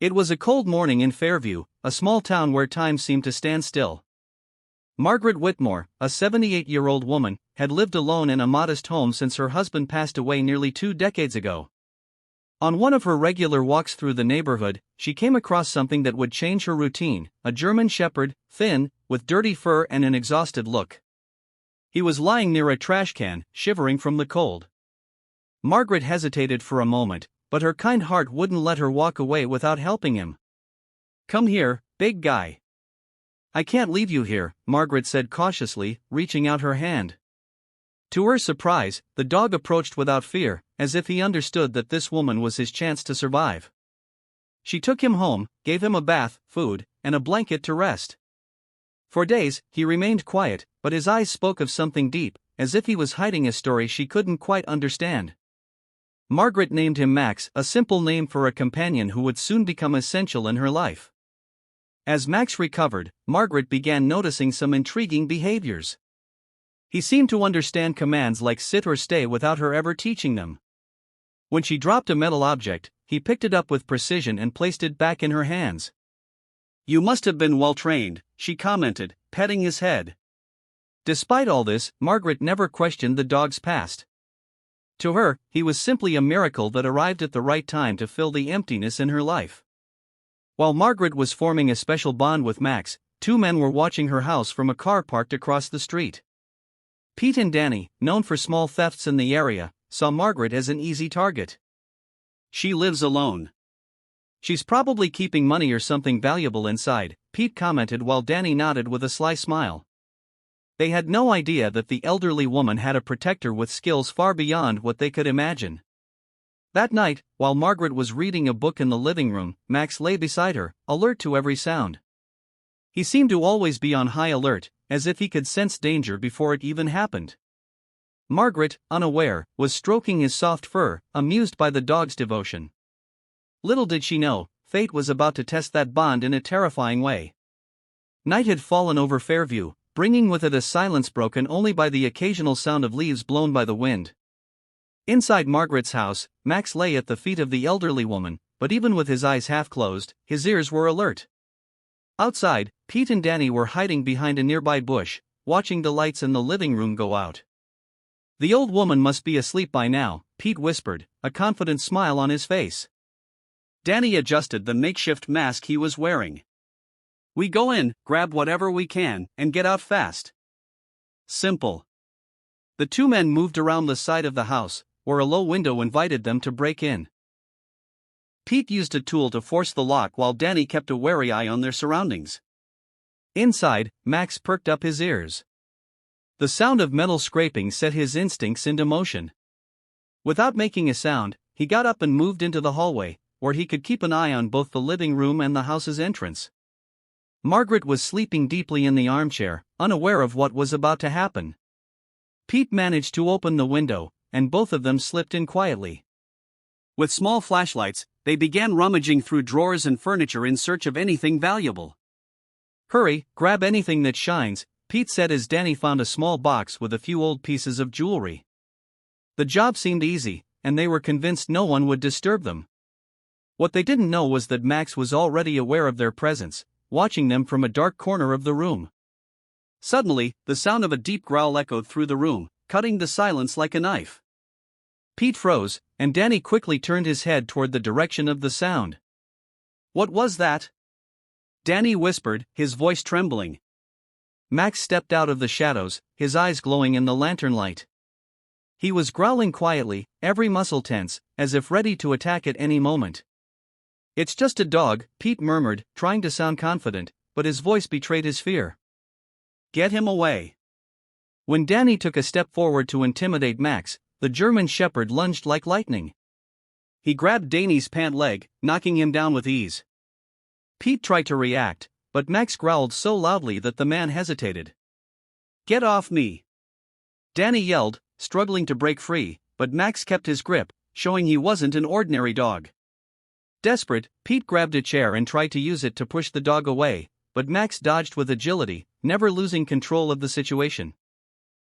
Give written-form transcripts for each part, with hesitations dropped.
It was a cold morning in Fairview, a small town where time seemed to stand still. Margaret Whitmore, a 78-year-old woman, had lived alone in a modest home since her husband passed away nearly 2 decades ago. On one of her regular walks through the neighborhood, she came across something that would change her routine: a German shepherd, thin, with dirty fur and an exhausted look. He was lying near a trash can, shivering from the cold. Margaret hesitated for a moment, but her kind heart wouldn't let her walk away without helping him. "Come here, big guy." "I can't leave you here," Margaret said cautiously, reaching out her hand. To her surprise, the dog approached without fear, as if he understood that this woman was his chance to survive. She took him home, gave him a bath, food, and a blanket to rest. For days, he remained quiet, but his eyes spoke of something deep, as if he was hiding a story she couldn't quite understand. Margaret named him Max, a simple name for a companion who would soon become essential in her life. As Max recovered, Margaret began noticing some intriguing behaviors. He seemed to understand commands like sit or stay without her ever teaching them. When she dropped a metal object, he picked it up with precision and placed it back in her hands. "You must have been well trained," she commented, petting his head. Despite all this, Margaret never questioned the dog's past. To her, he was simply a miracle that arrived at the right time to fill the emptiness in her life. While Margaret was forming a special bond with Max, 2 men were watching her house from a car parked across the street. Pete and Danny, known for small thefts in the area, saw Margaret as an easy target. "She lives alone. She's probably keeping money or something valuable inside," Pete commented while Danny nodded with a sly smile. They had no idea that the elderly woman had a protector with skills far beyond what they could imagine. That night, while Margaret was reading a book in the living room, Max lay beside her, alert to every sound. He seemed to always be on high alert, as if he could sense danger before it even happened. Margaret, unaware, was stroking his soft fur, amused by the dog's devotion. Little did she know, fate was about to test that bond in a terrifying way. Night had fallen over Fairview, bringing with it a silence broken only by the occasional sound of leaves blown by the wind. Inside Margaret's house, Max lay at the feet of the elderly woman, but even with his eyes half closed, his ears were alert. Outside, Pete and Danny were hiding behind a nearby bush, watching the lights in the living room go out. "The old woman must be asleep by now," Pete whispered, a confident smile on his face. Danny adjusted the makeshift mask he was wearing. "We go in, grab whatever we can, and get out fast. Simple." The 2 men moved around the side of the house, where a low window invited them to break in. Pete used a tool to force the lock while Danny kept a wary eye on their surroundings. Inside, Max perked up his ears. The sound of metal scraping set his instincts into motion. Without making a sound, he got up and moved into the hallway, where he could keep an eye on both the living room and the house's entrance. Margaret was sleeping deeply in the armchair, unaware of what was about to happen. Pete managed to open the window, and both of them slipped in quietly. With small flashlights, they began rummaging through drawers and furniture in search of anything valuable. "Hurry, grab anything that shines," Pete said as Danny found a small box with a few old pieces of jewelry. The job seemed easy, and they were convinced no one would disturb them. What they didn't know was that Max was already aware of their presence, watching them from a dark corner of the room. Suddenly, the sound of a deep growl echoed through the room, cutting the silence like a knife. Pete froze, and Danny quickly turned his head toward the direction of the sound. "What was that?" Danny whispered, his voice trembling. Max stepped out of the shadows, his eyes glowing in the lantern light. He was growling quietly, every muscle tense, as if ready to attack at any moment. "It's just a dog," Pete murmured, trying to sound confident, but his voice betrayed his fear. "Get him away." When Danny took a step forward to intimidate Max, the German shepherd lunged like lightning. He grabbed Danny's pant leg, knocking him down with ease. Pete tried to react, but Max growled so loudly that the man hesitated. "Get off me!" Danny yelled, struggling to break free, but Max kept his grip, showing he wasn't an ordinary dog. Desperate, Pete grabbed a chair and tried to use it to push the dog away, but Max dodged with agility, never losing control of the situation.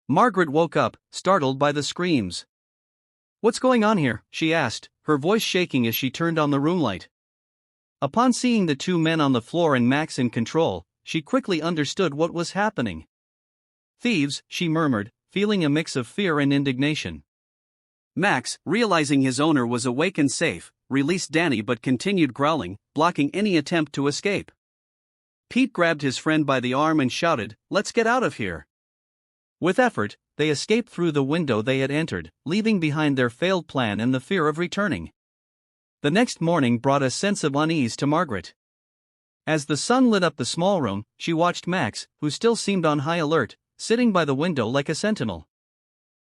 Margaret woke up, startled by the screams. "What's going on here?" she asked, her voice shaking as she turned on the room light. Upon seeing the two men on the floor and Max in control, she quickly understood what was happening. "Thieves," she murmured, feeling a mix of fear and indignation. Max, realizing his owner was awake and safe, released Danny but continued growling, blocking any attempt to escape. Pete grabbed his friend by the arm and shouted, "Let's get out of here." With effort, they escaped through the window they had entered, leaving behind their failed plan and the fear of returning. The next morning brought a sense of unease to Margaret. As the sun lit up the small room, she watched Max, who still seemed on high alert, sitting by the window like a sentinel.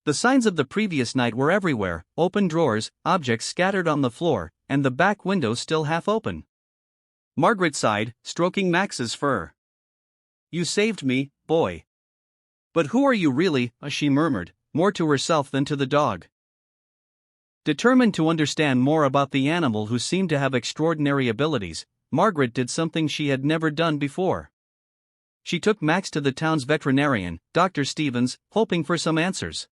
The signs of the previous night were everywhere: open drawers, objects scattered on the floor, and the back window still half open. Margaret sighed, stroking Max's fur. "You saved me, boy." "But who are you really?" she murmured, more to herself than to the dog. Determined to understand more about the animal who seemed to have extraordinary abilities, Margaret did something she had never done before. She took Max to the town's veterinarian, Dr. Stevens, hoping for some answers.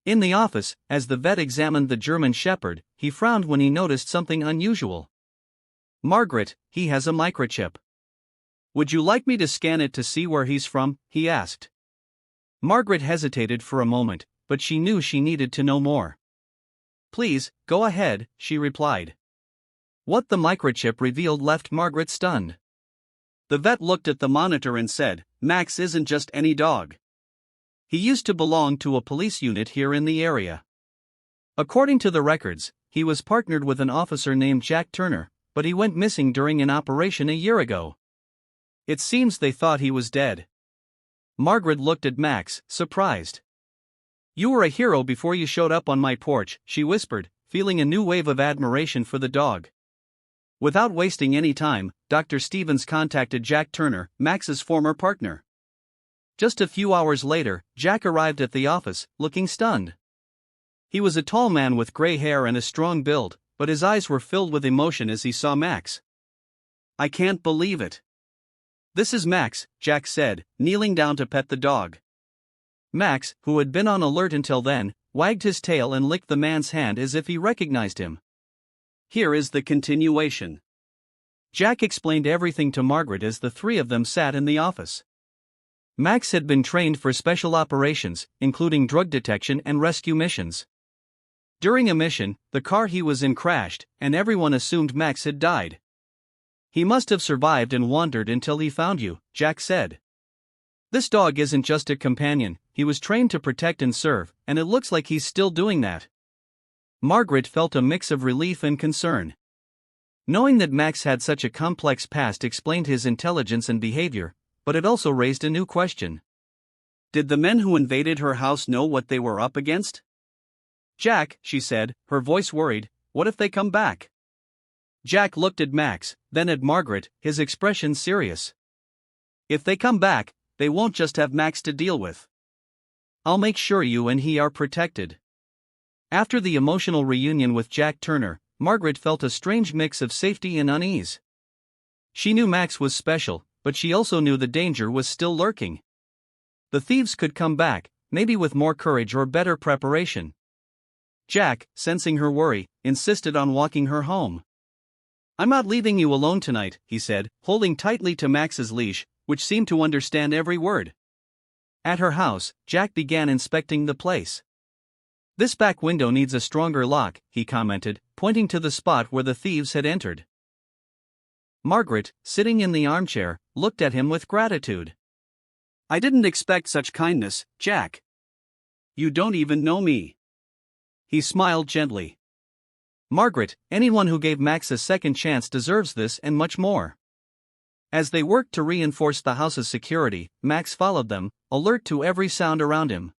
In the office, as the vet examined the German Shepherd, he frowned when he noticed something unusual. "Margaret, he has a microchip. Would you like me to scan it to see where he's from?" he asked. Margaret hesitated for a moment, but she knew she needed to know more. "Please, go ahead," she replied. What the microchip revealed left Margaret stunned. The vet looked at the monitor and said, "Max isn't just any dog. He used to belong to a police unit here in the area. According to the records, he was partnered with an officer named Jack Turner, but he went missing during an operation a year ago. It seems they thought he was dead." Margaret looked at Max, surprised. "You were a hero before you showed up on my porch," she whispered, feeling a new wave of admiration for the dog. Without wasting any time, Dr. Stevens contacted Jack Turner, Max's former partner. Just a few hours later, Jack arrived at the office, looking stunned. He was a tall man with gray hair and a strong build, but his eyes were filled with emotion as he saw Max. "I can't believe it. This is Max," Jack said, kneeling down to pet the dog. Max, who had been on alert until then, wagged his tail and licked the man's hand as if he recognized him. "Here is the continuation." Jack explained everything to Margaret as the three of them sat in the office. Max had been trained for special operations, including drug detection and rescue missions. During a mission, the car he was in crashed, and everyone assumed Max had died. "He must have survived and wandered until he found you," Jack said. "This dog isn't just a companion, he was trained to protect and serve, and it looks like he's still doing that." Margaret felt a mix of relief and concern. Knowing that Max had such a complex past explained his intelligence and behavior, but it also raised a new question. Did the men who invaded her house know what they were up against? "Jack," she said, her voice worried, "what if they come back?" Jack looked at Max, then at Margaret, his expression serious. "If they come back, they won't just have Max to deal with. I'll make sure you and he are protected." After the emotional reunion with Jack Turner, Margaret felt a strange mix of safety and unease. She knew Max was special, but she also knew the danger was still lurking. The thieves could come back, maybe with more courage or better preparation. Jack, sensing her worry, insisted on walking her home. "I'm not leaving you alone tonight," he said, holding tightly to Max's leash, which seemed to understand every word. At her house, Jack began inspecting the place. "This back window needs a stronger lock," he commented, pointing to the spot where the thieves had entered. Margaret, sitting in the armchair, looked at him with gratitude. "I didn't expect such kindness, Jack. You don't even know me." He smiled gently. "Margaret, anyone who gave Max a second chance deserves this and much more." As they worked to reinforce the house's security, Max followed them, alert to every sound around him.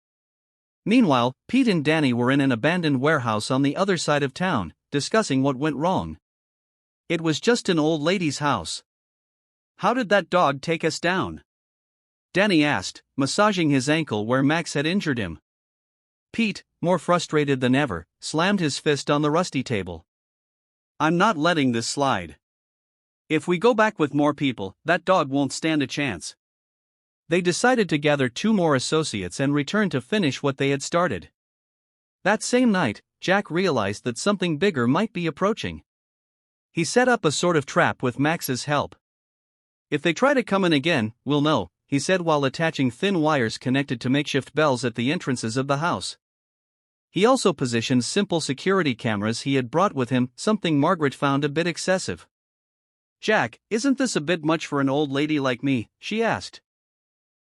Meanwhile, Pete and Danny were in an abandoned warehouse on the other side of town, discussing what went wrong. It was just an old lady's house. "How did that dog take us down?" Danny asked, massaging his ankle where Max had injured him. Pete, more frustrated than ever, slammed his fist on the rusty table. "I'm not letting this slide. If we go back with more people, that dog won't stand a chance." They decided to gather 2 more associates and return to finish what they had started. That same night, Jack realized that something bigger might be approaching. He set up a sort of trap with Max's help. "If they try to come in again, we'll know," he said while attaching thin wires connected to makeshift bells at the entrances of the house. He also positioned simple security cameras he had brought with him, something Margaret found a bit excessive. "Jack, isn't this a bit much for an old lady like me?" she asked.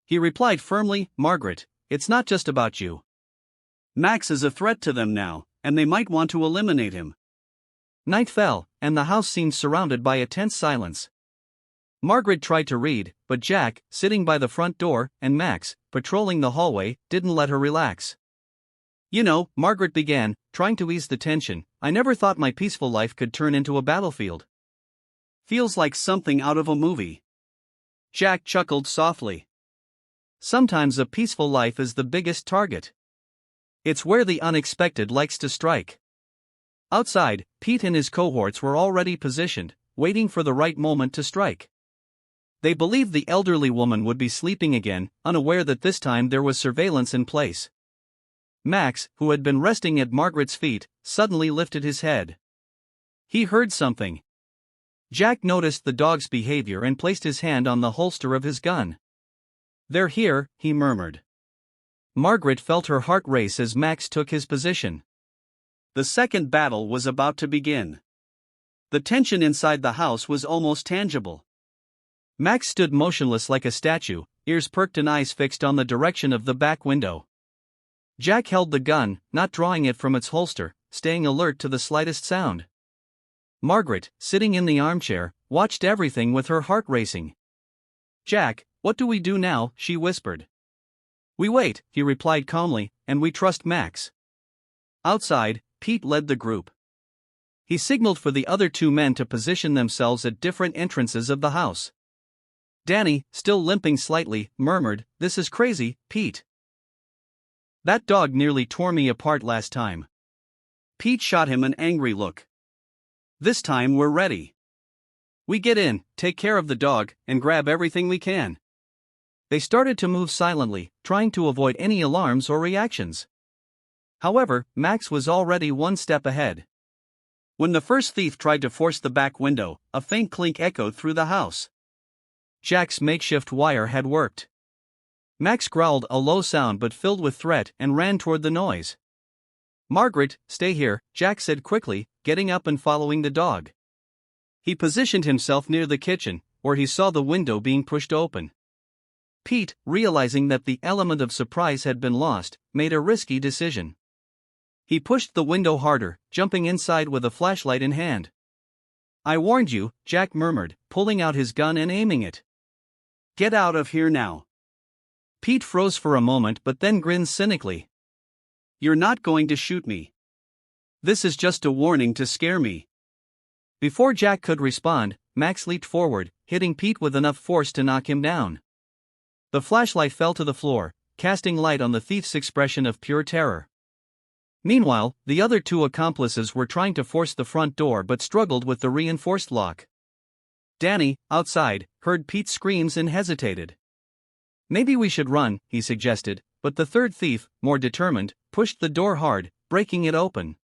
He replied firmly, "Margaret, it's not just about you. Max is a threat to them now, and they might want to eliminate him." Night fell, and the house seemed surrounded by a tense silence. Margaret tried to read, but Jack, sitting by the front door, and Max, patrolling the hallway, didn't let her relax. "You know," Margaret began, trying to ease the tension, "I never thought my peaceful life could turn into a battlefield. Feels like something out of a movie." Jack chuckled softly. "Sometimes a peaceful life is the biggest target. It's where the unexpected likes to strike." Outside, Pete and his cohorts were already positioned, waiting for the right moment to strike. They believed the elderly woman would be sleeping again, unaware that this time there was surveillance in place. Max, who had been resting at Margaret's feet, suddenly lifted his head. He heard something. Jack noticed the dog's behavior and placed his hand on the holster of his gun. "They're here," he murmured. Margaret felt her heart race as Max took his position. The second battle was about to begin. The tension inside the house was almost tangible. Max stood motionless like a statue, ears perked and eyes fixed on the direction of the back window. Jack held the gun, not drawing it from its holster, staying alert to the slightest sound. Margaret, sitting in the armchair, watched everything with her heart racing. "Jack, what do we do now?" she whispered. "We wait," he replied calmly, "and we trust Max." Outside, Pete led the group. He signaled for the other two men to position themselves at different entrances of the house. Danny, still limping slightly, murmured, "This is crazy, Pete. That dog nearly tore me apart last time." Pete shot him an angry look. "This time we're ready. We get in, take care of the dog, and grab everything we can." They started to move silently, trying to avoid any alarms or reactions. However, Max was already one step ahead. When the first thief tried to force the back window, a faint clink echoed through the house. Jack's makeshift wire had worked. Max growled a low sound but filled with threat and ran toward the noise. "Margaret, stay here," Jack said quickly, getting up and following the dog. He positioned himself near the kitchen, where he saw the window being pushed open. Pete, realizing that the element of surprise had been lost, made a risky decision. He pushed the window harder, jumping inside with a flashlight in hand. "I warned you," Jack murmured, pulling out his gun and aiming it. "Get out of here now." Pete froze for a moment but then grinned cynically. "You're not going to shoot me. This is just a warning to scare me." Before Jack could respond, Max leaped forward, hitting Pete with enough force to knock him down. The flashlight fell to the floor, casting light on the thief's expression of pure terror. Meanwhile, the other two accomplices were trying to force the front door but struggled with the reinforced lock. Danny, outside, heard Pete's screams and hesitated. "Maybe we should run," he suggested, but the third thief, more determined, pushed the door hard, breaking it open.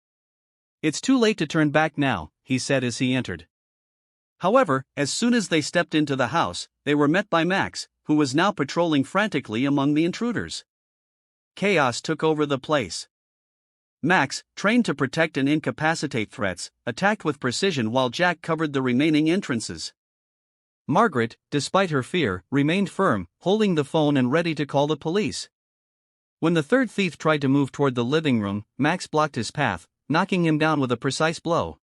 "It's too late to turn back now," he said as he entered. However, as soon as they stepped into the house, they were met by Max, who was now patrolling frantically among the intruders. Chaos took over the place. Max, trained to protect and incapacitate threats, attacked with precision while Jack covered the remaining entrances. Margaret, despite her fear, remained firm, holding the phone and ready to call the police. When the third thief tried to move toward the living room, Max blocked his path, knocking him down with a precise blow.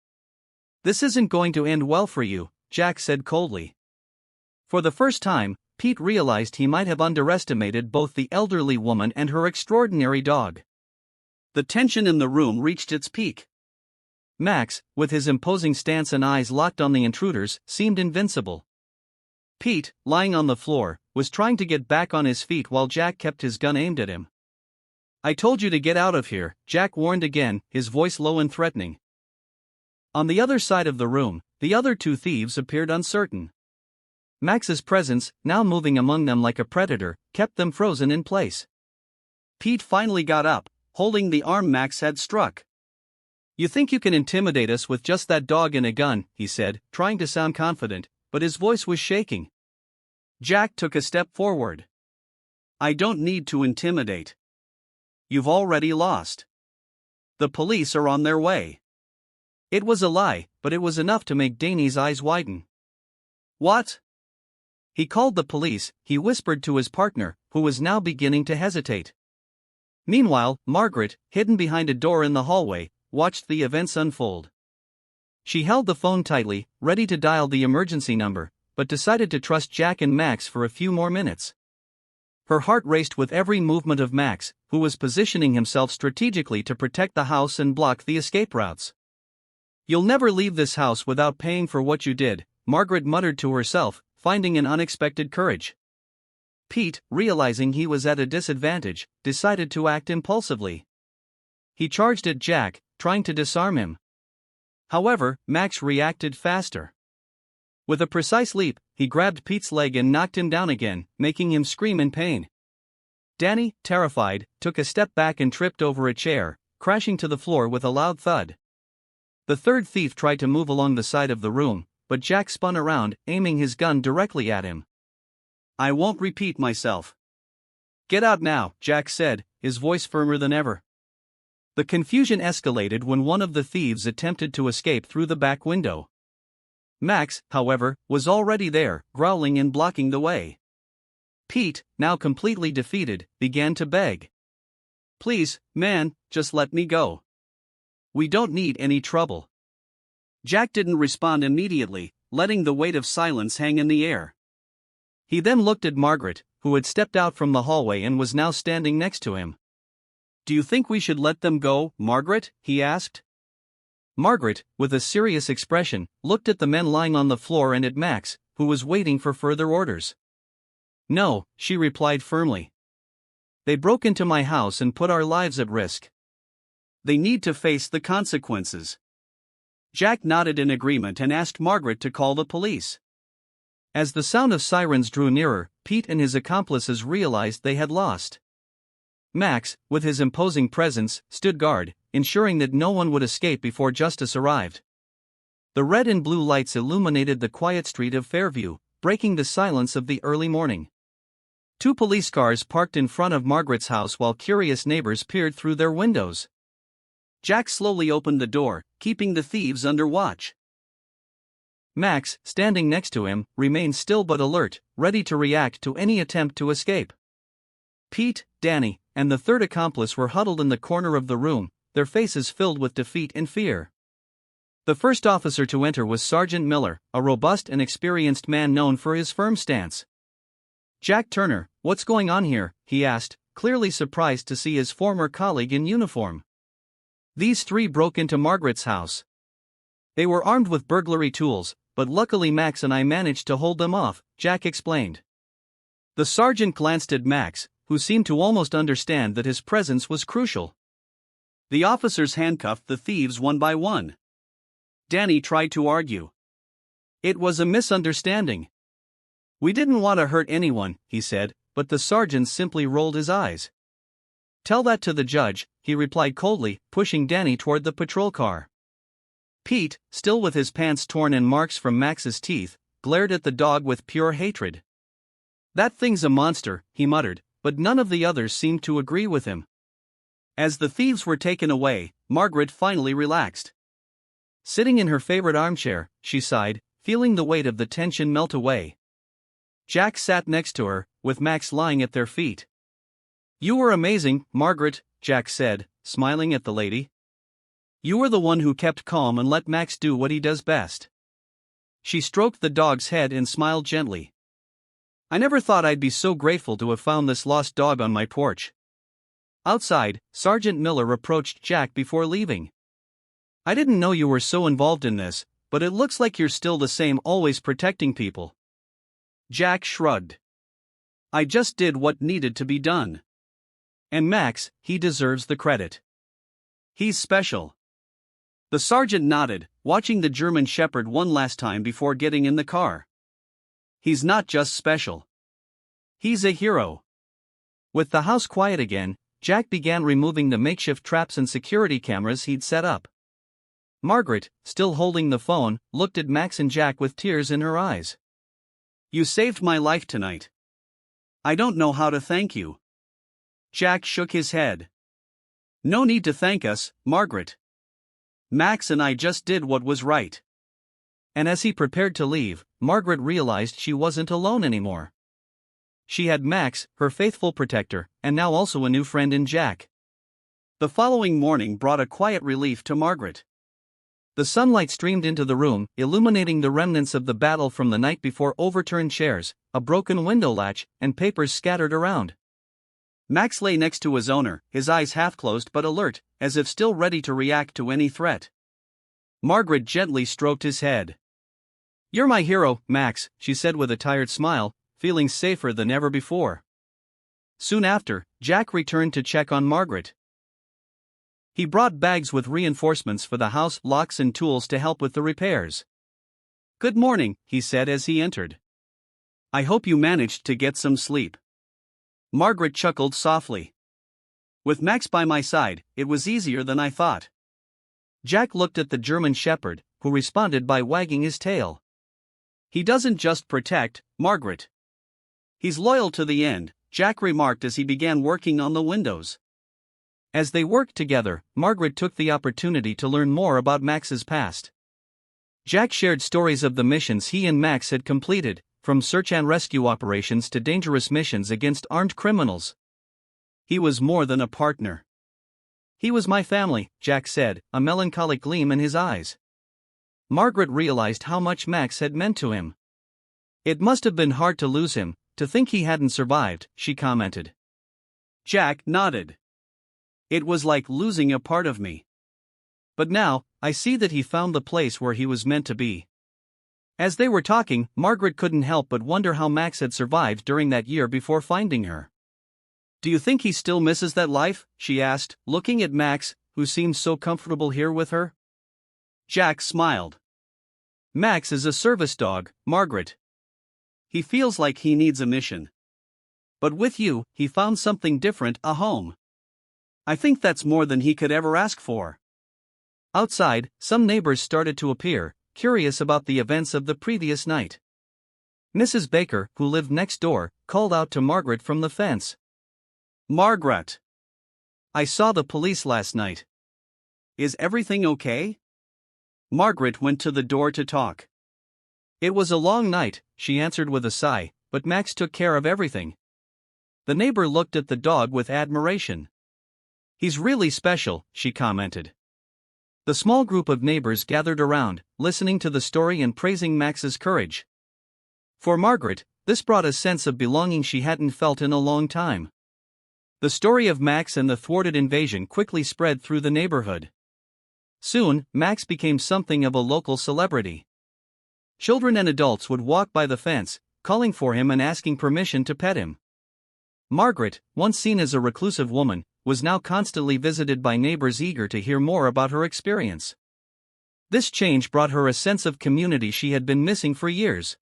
"This isn't going to end well for you," Jack said coldly. For the first time, Pete realized he might have underestimated both the elderly woman and her extraordinary dog. The tension in the room reached its peak. Max, with his imposing stance and eyes locked on the intruders, seemed invincible. Pete, lying on the floor, was trying to get back on his feet while Jack kept his gun aimed at him. "I told you to get out of here," Jack warned again, his voice low and threatening. On the other side of the room, the other two thieves appeared uncertain. Max's presence, now moving among them like a predator, kept them frozen in place. Pete finally got up, holding the arm Max had struck. You think you can intimidate us with just that dog and a gun, he said, trying to sound confident, but his voice was shaking. Jack took a step forward. I don't need to intimidate. You've already lost. The police are on their way. It was a lie, but it was enough to make Danny's eyes widen. What? He called the police, he whispered to his partner, who was now beginning to hesitate. Meanwhile, Margaret, hidden behind a door in the hallway, watched the events unfold. She held the phone tightly, ready to dial the emergency number, but decided to trust Jack and Max for a few more minutes. Her heart raced with every movement of Max, who was positioning himself strategically to protect the house and block the escape routes. You'll never leave this house without paying for what you did, Margaret muttered to herself, finding an unexpected courage. Pete, realizing he was at a disadvantage, decided to act impulsively. He charged at Jack, trying to disarm him. However, Max reacted faster. With a precise leap, he grabbed Pete's leg and knocked him down again, making him scream in pain. Danny, terrified, took a step back and tripped over a chair, crashing to the floor with a loud thud. The third thief tried to move along the side of the room, but Jack spun around, aiming his gun directly at him. I won't repeat myself. Get out now, Jack said, his voice firmer than ever. The confusion escalated when one of the thieves attempted to escape through the back window. Max, however, was already there, growling and blocking the way. Pete, now completely defeated, began to beg. Please, man, just let me go. We don't need any trouble. Jack didn't respond immediately, letting the weight of silence hang in the air. He then looked at Margaret, who had stepped out from the hallway and was now standing next to him. Do you think we should let them go, Margaret? He asked. Margaret, with a serious expression, looked at the men lying on the floor and at Max, who was waiting for further orders. No, she replied firmly. They broke into my house and put our lives at risk. They need to face the consequences. Jack nodded in agreement and asked Margaret to call the police. As the sound of sirens drew nearer, Pete and his accomplices realized they had lost. Max, with his imposing presence, stood guard, ensuring that no one would escape before justice arrived. The red and blue lights illuminated the quiet street of Fairview, breaking the silence of the early morning. 2 police cars parked in front of Margaret's house while curious neighbors peered through their windows. Jack slowly opened the door, keeping the thieves under watch. Max, standing next to him, remained still but alert, ready to react to any attempt to escape. Pete, Danny, and the third accomplice were huddled in the corner of the room, their faces filled with defeat and fear. The first officer to enter was Sergeant Miller, a robust and experienced man known for his firm stance. Jack Turner, what's going on here? He asked, clearly surprised to see his former colleague in uniform. These 3 broke into Margaret's house. They were armed with burglary tools, but luckily Max and I managed to hold them off, Jack explained. The sergeant glanced at Max, who seemed to almost understand that his presence was crucial. The officers handcuffed the thieves one by one. Danny tried to argue. It was a misunderstanding. We didn't want to hurt anyone, he said, but the sergeant simply rolled his eyes. Tell that to the judge, he replied coldly, pushing Danny toward the patrol car. Pete, still with his pants torn and marks from Max's teeth, glared at the dog with pure hatred. That thing's a monster, he muttered, but none of the others seemed to agree with him. As the thieves were taken away, Margaret finally relaxed. Sitting in her favorite armchair, she sighed, feeling the weight of the tension melt away. Jack sat next to her, with Max lying at their feet. You were amazing, Margaret, Jack said, smiling at the lady. You were the one who kept calm and let Max do what he does best. She stroked the dog's head and smiled gently. I never thought I'd be so grateful to have found this lost dog on my porch. Outside, Sergeant Miller approached Jack before leaving. I didn't know you were so involved in this, but it looks like you're still the same, always protecting people. Jack shrugged. I just did what needed to be done. And Max, he deserves the credit. He's special. The sergeant nodded, watching the German Shepherd one last time before getting in the car. He's not just special. He's a hero. With the house quiet again, Jack began removing the makeshift traps and security cameras he'd set up. Margaret, still holding the phone, looked at Max and Jack with tears in her eyes. "You saved my life tonight. I don't know how to thank you." Jack shook his head. "No need to thank us, Margaret. Max and I just did what was right." And as he prepared to leave, Margaret realized she wasn't alone anymore. She had Max, her faithful protector, and now also a new friend in Jack. The following morning brought a quiet relief to Margaret. The sunlight streamed into the room, illuminating the remnants of the battle from the night before: overturned chairs, a broken window latch, and papers scattered around. Max lay next to his owner, his eyes half closed but alert, as if still ready to react to any threat. Margaret gently stroked his head. "You're my hero, Max," she said with a tired smile, feeling safer than ever before. Soon after, Jack returned to check on Margaret. He brought bags with reinforcements for the house, locks and tools to help with the repairs. "Good morning," he said as he entered. "I hope you managed to get some sleep." Margaret chuckled softly. "With Max by my side, it was easier than I thought." Jack looked at the German Shepherd, who responded by wagging his tail. "He doesn't just protect, Margaret. He's loyal to the end," Jack remarked as he began working on the windows. As they worked together, Margaret took the opportunity to learn more about Max's past. Jack shared stories of the missions he and Max had completed, from search and rescue operations to dangerous missions against armed criminals. "He was more than a partner. He was my family," Jack said, a melancholic gleam in his eyes. Margaret realized how much Max had meant to him. "It must have been hard to lose him, to think he hadn't survived," she commented. Jack nodded. "It was like losing a part of me. But now, I see that he found the place where he was meant to be." As they were talking, Margaret couldn't help but wonder how Max had survived during that year before finding her. "Do you think he still misses that life?" she asked, looking at Max, who seemed so comfortable here with her. Jack smiled. "Max is a service dog, Margaret. He feels like he needs a mission. But with you, he found something different, a home. I think that's more than he could ever ask for." Outside, some neighbors started to appear, curious about the events of the previous night. Mrs. Baker, who lived next door, called out to Margaret from the fence. "Margaret! I saw the police last night. Is everything okay?" Margaret went to the door to talk. "It was a long night," she answered with a sigh, "but Max took care of everything." The neighbor looked at the dog with admiration. "He's really special," she commented. The small group of neighbors gathered around, listening to the story and praising Max's courage. For Margaret, this brought a sense of belonging she hadn't felt in a long time. The story of Max and the thwarted invasion quickly spread through the neighborhood. Soon, Max became something of a local celebrity. Children and adults would walk by the fence, calling for him and asking permission to pet him. Margaret, once seen as a reclusive woman, was now constantly visited by neighbors eager to hear more about her experience. This change brought her a sense of community she had been missing for years.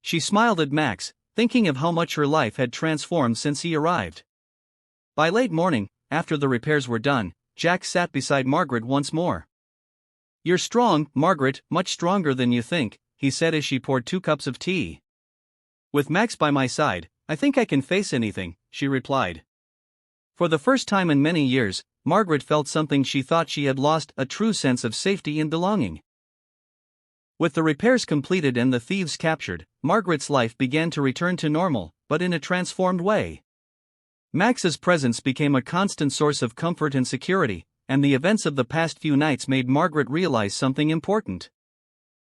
She smiled at Max, thinking of how much her life had transformed since he arrived. By late morning, after the repairs were done, Jack sat beside Margaret once more. "You're strong, Margaret, much stronger than you think," he said as she poured 2 cups of tea. "With Max by my side, I think I can face anything," she replied. For the first time in many years, Margaret felt something she thought she had lost: a true sense of safety and belonging. With the repairs completed and the thieves captured, Margaret's life began to return to normal, but in a transformed way. Max's presence became a constant source of comfort and security, and the events of the past few nights made Margaret realize something important.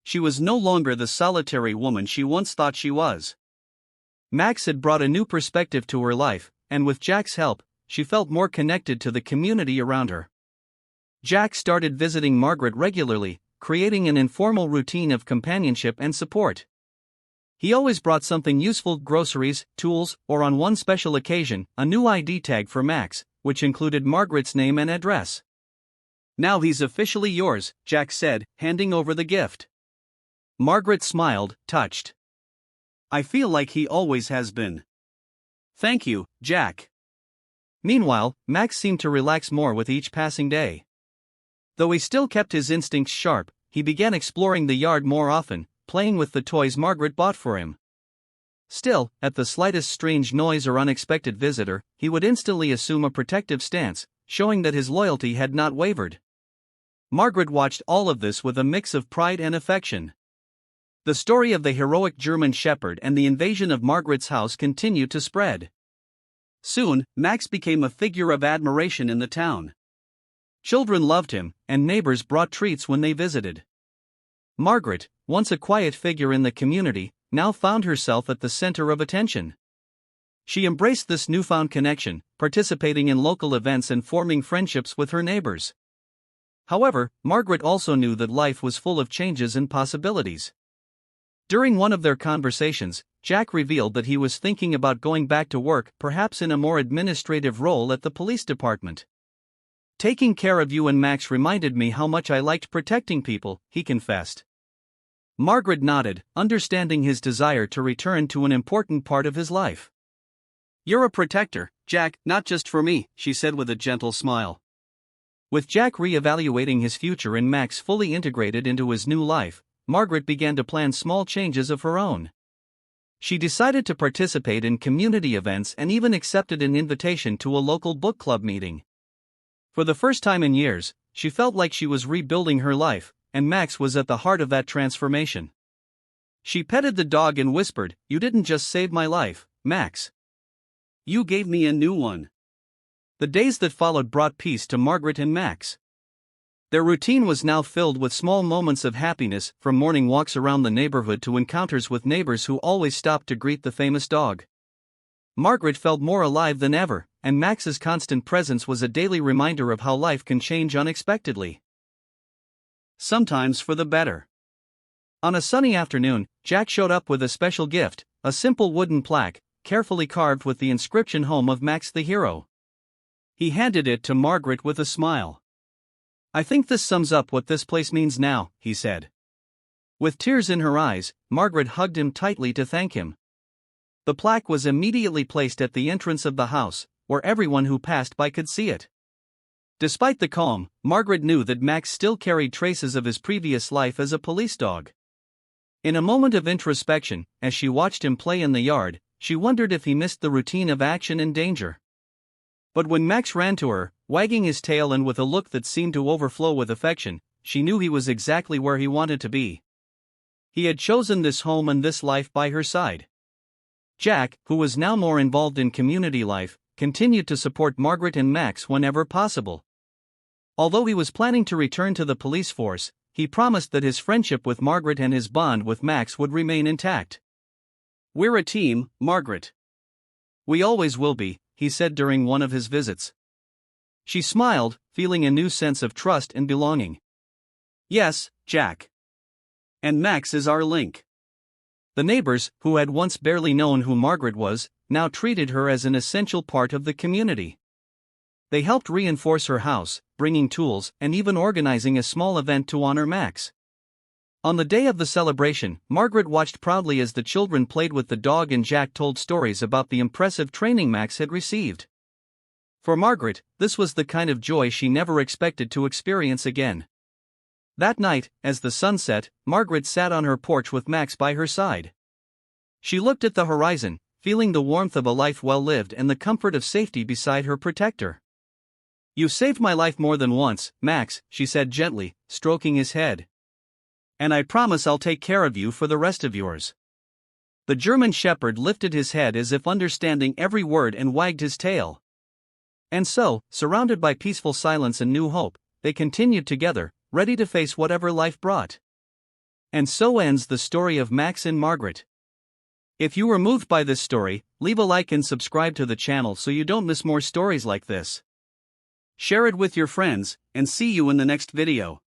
She was no longer the solitary woman she once thought she was. Max had brought a new perspective to her life, and with Jack's help, she felt more connected to the community around her. Jack started visiting Margaret regularly, creating an informal routine of companionship and support. He always brought something useful: groceries, tools, or on one special occasion, a new ID tag for Max, which included Margaret's name and address. "Now he's officially yours," Jack said, handing over the gift. Margaret smiled, touched. "I feel like he always has been." "Thank you, Jack." Meanwhile, Max seemed to relax more with each passing day. Though he still kept his instincts sharp, he began exploring the yard more often, playing with the toys Margaret bought for him. Still, at the slightest strange noise or unexpected visitor, he would instantly assume a protective stance, showing that his loyalty had not wavered. Margaret watched all of this with a mix of pride and affection. The story of the heroic German Shepherd and the invasion of Margaret's house continued to spread. Soon, Max became a figure of admiration in the town. Children loved him, and neighbors brought treats when they visited. Margaret, once a quiet figure in the community, now found herself at the center of attention. She embraced this newfound connection, participating in local events and forming friendships with her neighbors. However, Margaret also knew that life was full of changes and possibilities. During one of their conversations, Jack revealed that he was thinking about going back to work, perhaps in a more administrative role at the police department. "Taking care of you and Max reminded me how much I liked protecting people," he confessed. Margaret nodded, understanding his desire to return to an important part of his life. "You're a protector, Jack, not just for me," she said with a gentle smile. With Jack re-evaluating his future and Max fully integrated into his new life, Margaret began to plan small changes of her own. She decided to participate in community events and even accepted an invitation to a local book club meeting. For the first time in years, she felt like she was rebuilding her life, and Max was at the heart of that transformation. She petted the dog and whispered, "You didn't just save my life, Max. You gave me a new one." The days that followed brought peace to Margaret and Max. Their routine was now filled with small moments of happiness, from morning walks around the neighborhood to encounters with neighbors who always stopped to greet the famous dog. Margaret felt more alive than ever, and Max's constant presence was a daily reminder of how life can change unexpectedly. Sometimes for the better. On a sunny afternoon, Jack showed up with a special gift, a simple wooden plaque, carefully carved with the inscription "Home of Max the Hero." He handed it to Margaret with a smile. "I think this sums up what this place means now," he said. With tears in her eyes, Margaret hugged him tightly to thank him. The plaque was immediately placed at the entrance of the house, where everyone who passed by could see it. Despite the calm, Margaret knew that Max still carried traces of his previous life as a police dog. In a moment of introspection, as she watched him play in the yard, she wondered if he missed the routine of action and danger. But when Max ran to her, wagging his tail and with a look that seemed to overflow with affection, she knew he was exactly where he wanted to be. He had chosen this home and this life by her side. Jack, who was now more involved in community life, continued to support Margaret and Max whenever possible. Although he was planning to return to the police force, he promised that his friendship with Margaret and his bond with Max would remain intact. "We're a team, Margaret. We always will be," he said during one of his visits. She smiled, feeling a new sense of trust and belonging. "Yes, Jack. And Max is our link." The neighbors, who had once barely known who Margaret was, now treated her as an essential part of the community. They helped reinforce her house, bringing tools, and even organizing a small event to honor Max. On the day of the celebration, Margaret watched proudly as the children played with the dog and Jack told stories about the impressive training Max had received. For Margaret, this was the kind of joy she never expected to experience again. That night, as the sun set, Margaret sat on her porch with Max by her side. She looked at the horizon, feeling the warmth of a life well lived and the comfort of safety beside her protector. "You saved my life more than once, Max," she said gently, stroking his head. "And I promise I'll take care of you for the rest of yours." The German Shepherd lifted his head as if understanding every word and wagged his tail. And so, surrounded by peaceful silence and new hope, they continued together, ready to face whatever life brought. And so ends the story of Max and Margaret. If you were moved by this story, leave a like and subscribe to the channel so you don't miss more stories like this. Share it with your friends, and see you in the next video.